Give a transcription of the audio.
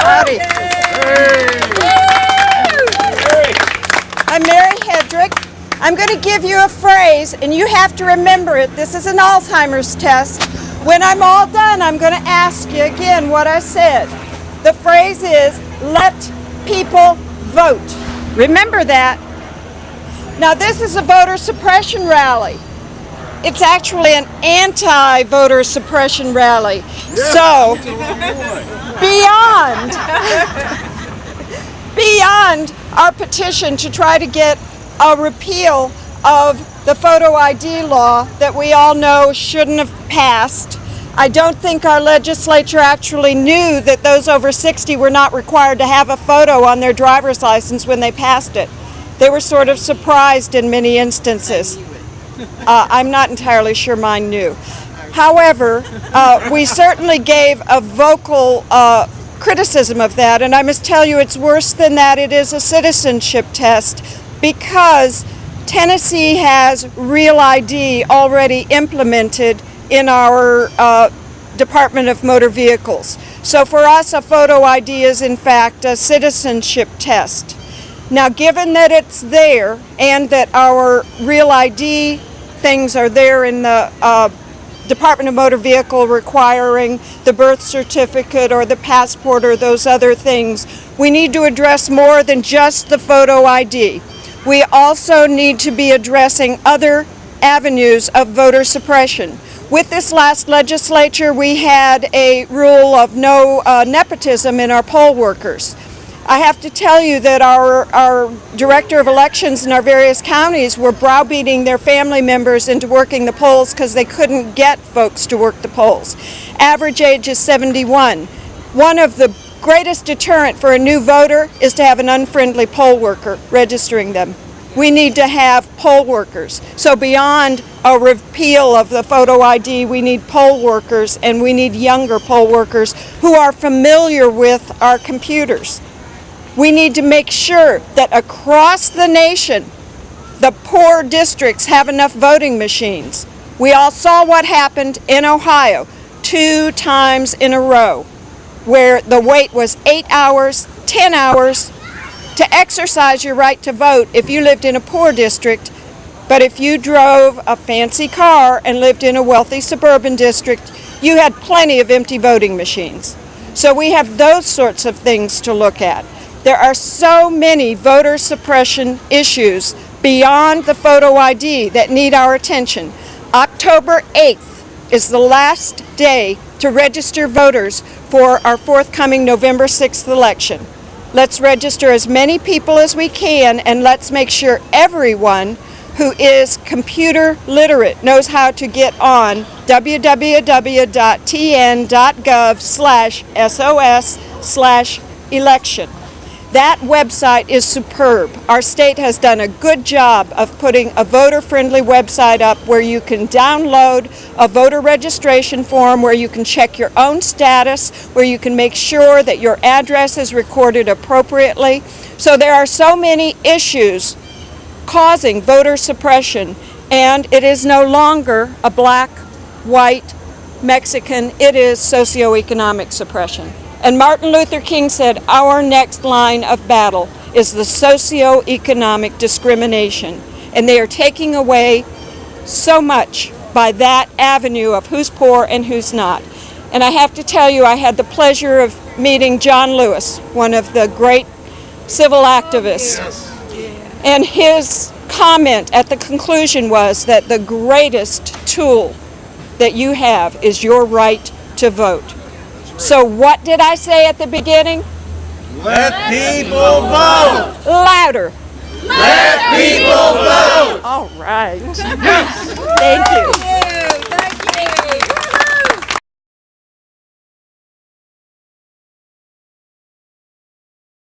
Howdy. I'm Mary Hedrick. I'm going to give you a phrase, and you have to remember it. This is an Alzheimer's test. When I'm all done, I'm going to ask you again what I said. The phrase is, let people vote. Remember that. Now, this is a voter suppression rally. It's actually an anti-voter suppression rally. So, beyond our petition to try to get a repeal of the photo ID law that we all know shouldn't have passed, I don't think our legislature actually knew that those over 60 were not required to have a photo on their driver's license when they passed it. They were sort of surprised in many instances. I'm not entirely sure mine knew. However, we certainly gave a vocal criticism of that, and I must tell you it's worse than that. It is a citizenship test because Tennessee has Real ID already implemented in our Department of Motor Vehicles. So for us, a photo ID is in fact a citizenship test. Now, given that it's there and that our Real ID things are there in the Department of Motor Vehicle requiring the birth certificate or the passport or those other things, we need to address more than just the photo ID. We also need to be addressing other avenues of voter suppression. With this last legislature, we had a rule of no nepotism in our poll workers. I have to tell you that our director of elections in our various counties were browbeating their family members into working the polls because they couldn't get folks to work the polls. Average age is 71. One of the greatest deterrent for a new voter is to have an unfriendly poll worker registering them. We need to have poll workers. So beyond a repeal of the photo ID, we need poll workers, and we need younger poll workers who are familiar with our computers. We need to make sure that across the nation, the poor districts have enough voting machines. We all saw what happened in Ohio 2 times in a row, where the wait was 8 hours, 10 hours to exercise your right to vote if you lived in a poor district. But if you drove a fancy car and lived in a wealthy suburban district, you had plenty of empty voting machines. So we have those sorts of things to look at. There are so many voter suppression issues beyond the photo ID that need our attention. October 8th is the last day to register voters for our forthcoming November 6th election. Let's register as many people as we can, and let's make sure everyone who is computer literate knows how to get on www.tn.gov/sos/election. That website is superb. Our state has done a good job of putting a voter-friendly website up where you can download a voter registration form, where you can check your own status, where you can make sure that your address is recorded appropriately. So there are so many issues causing voter suppression, and it is no longer a black, white, Mexican, it is socioeconomic suppression. And Martin Luther King said, our next line of battle is the socioeconomic discrimination. And they are taking away so much by that avenue of who's poor and who's not. And I have to tell you, I had the pleasure of meeting John Lewis, one of the great civil activists. Yes. And his comment at the conclusion was that the greatest tool that you have is your right to vote. So what did I say at the beginning? Let people vote! Louder! Let people vote! All right.